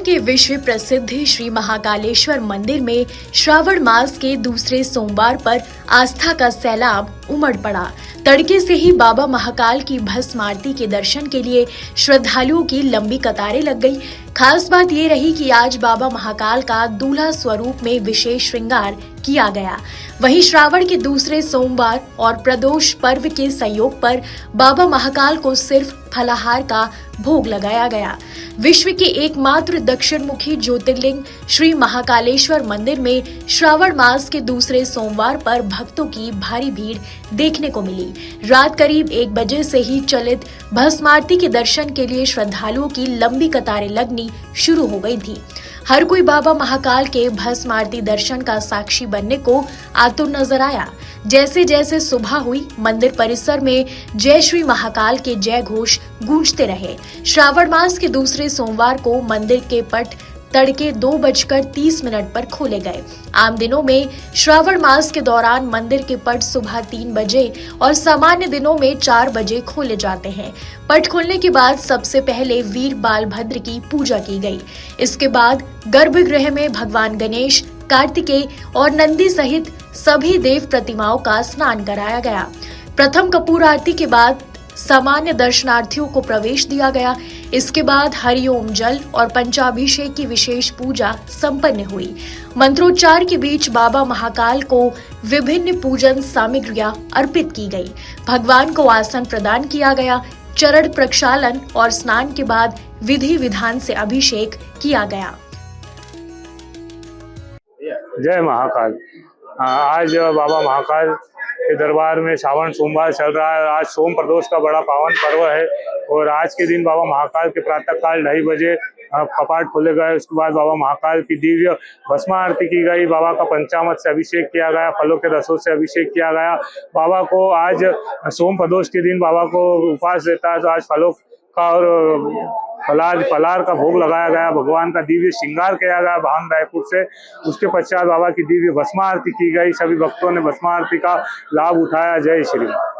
के विश्व प्रसिद्ध श्री महाकालेश्वर मंदिर में श्रावण मास के दूसरे सोमवार पर आस्था का सैलाब उमड़ पड़ा। तड़के से ही बाबा महाकाल की भस्म आरती के दर्शन के लिए श्रद्धालुओं की लंबी कतारें लग गई। खास बात ये रही कि आज बाबा महाकाल का दूल्हा स्वरूप में विशेष श्रृंगार किया गया। वहीं श्रावण के दूसरे सोमवार और प्रदोष पर्व के संयोग पर बाबा महाकाल को सिर्फ फलाहार का भोग लगाया गया। विश्व के एकमात्र दक्षिण मुखी ज्योतिर्लिंग श्री महाकालेश्वर मंदिर में श्रावण मास के दूसरे सोमवार पर भक्तों की भारी भीड़ देखने को मिली। रात करीब 1 बजे से ही चलित भस्म आरती के दर्शन के लिए श्रद्धालुओं की लंबी कतारें लगनी शुरू हो गई थी। हर कोई बाबा महाकाल के भस्म आरती दर्शन का साक्षी बनने को आतुर नजर आया। जैसे जैसे सुबह हुई, मंदिर परिसर में जय श्री महाकाल के जय घोष गूंजते रहे। श्रावण मास के दूसरे सोमवार को मंदिर के पट तड़के 2:30 पर खोले गए। आम दिनों में श्रावण मास के दौरान मंदिर के पट सुबह 3 बजे और सामान्य दिनों में 4 बजे खोले जाते हैं। पट खोलने के बाद सबसे पहले वीर बालभद्र की पूजा की गई। इसके बाद गर्भगृह में भगवान गणेश, कार्तिकेय और नंदी सहित सभी देव प्रतिमाओं का स्नान कराया गया। प्रथम कपूर आरती के बाद सामान्य दर्शनार्थियों को प्रवेश दिया गया। इसके बाद हरिओम जल और पंचाभिषेक की विशेष पूजा संपन्न हुई। मंत्रोच्चार के बीच बाबा महाकाल को विभिन्न पूजन सामग्रियां अर्पित की गई। भगवान को आसन प्रदान किया गया। चरण प्रक्षालन और स्नान के बाद विधि विधान से अभिषेक किया गया। जय महाकाल। आज बाबा महाकाल के दरबार में श्रावण सोमवार चल रहा है। आज सोम प्रदोष का बड़ा पावन पर्व है और आज के दिन बाबा महाकाल के प्रातः काल 2:30 बजे कपाट खोले गए। उसके बाद बाबा महाकाल की दिव्य भस्म आरती की गई। बाबा का पंचामृत से अभिषेक किया गया, फलों के रसों से अभिषेक किया गया। बाबा को आज सोम प्रदोष के दिन बाबा को उपवास रहता है, तो आज फलों का और फलार का भोग लगाया गया। भगवान का दिव्य श्रृंगार किया गया भांग रायपुर से। उसके पश्चात बाबा की दिव्य भस्म आरती की गई। सभी भक्तों ने भस्म आरती का लाभ उठाया। जय श्री राम।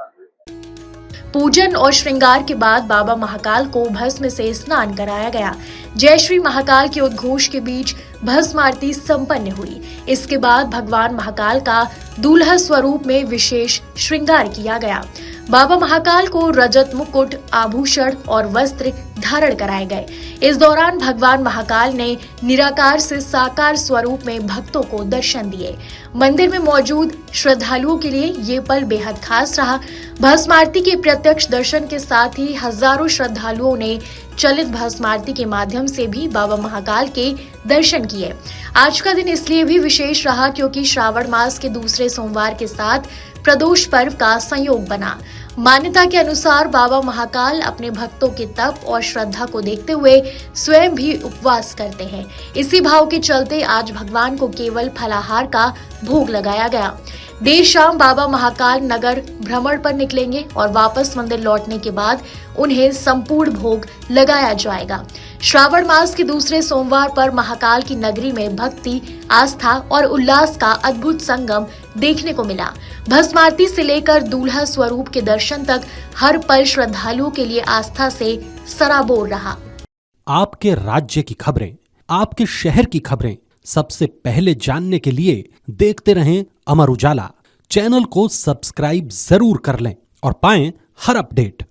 पूजन और श्रृंगार के बाद बाबा महाकाल को भस्म से स्नान कराया गया। जय श्री महाकाल के उद्घोष के बीच भस्म आरती संपन्न हुई। इसके बाद भगवान महाकाल का दूल्हा स्वरूप में विशेष श्रृंगार किया गया। बाबा महाकाल को रजत मुकुट, आभूषण और वस्त्र धारण कराए गए। इस दौरान भगवान महाकाल ने निराकार से साकार स्वरूप में भक्तों को दर्शन दिए। मंदिर में मौजूद श्रद्धालुओं के लिए ये पल बेहद खास रहा। भस्म आरती के प्रत्यक्ष दर्शन के साथ ही हजारों श्रद्धालुओं ने चलित भस्म आरती के माध्यम से भी बाबा महाकाल के दर्शन किए। आज का दिन इसलिए भी विशेष रहा क्योंकि श्रावण मास के दूसरे सोमवार के साथ प्रदोष पर्व का संयोग बना। मान्यता के अनुसार बाबा महाकाल अपने भक्तों के तप और श्रद्धा को देखते हुए स्वयं भी उपवास करते हैं। इसी भाव के चलते आज भगवान को केवल फलाहार का भोग लगाया गया। देर शाम बाबा महाकाल नगर भ्रमण पर निकलेंगे और वापस मंदिर लौटने के बाद उन्हें संपूर्ण भोग लगाया जाएगा। श्रावण मास के दूसरे सोमवार पर महाकाल की नगरी में भक्ति, आस्था और उल्लास का अद्भुत संगम देखने को मिला। भस्म आरती से लेकर दूल्हा स्वरूप के दर्शन तक हर पल श्रद्धालुओं के लिए आस्था से सराबोर रहा। आपके राज्य की खबरें, आपके शहर की खबरें सबसे पहले जानने के लिए देखते रहें अमर उजाला। चैनल को सब्सक्राइब जरूर कर लें और पाएं हर अपडेट।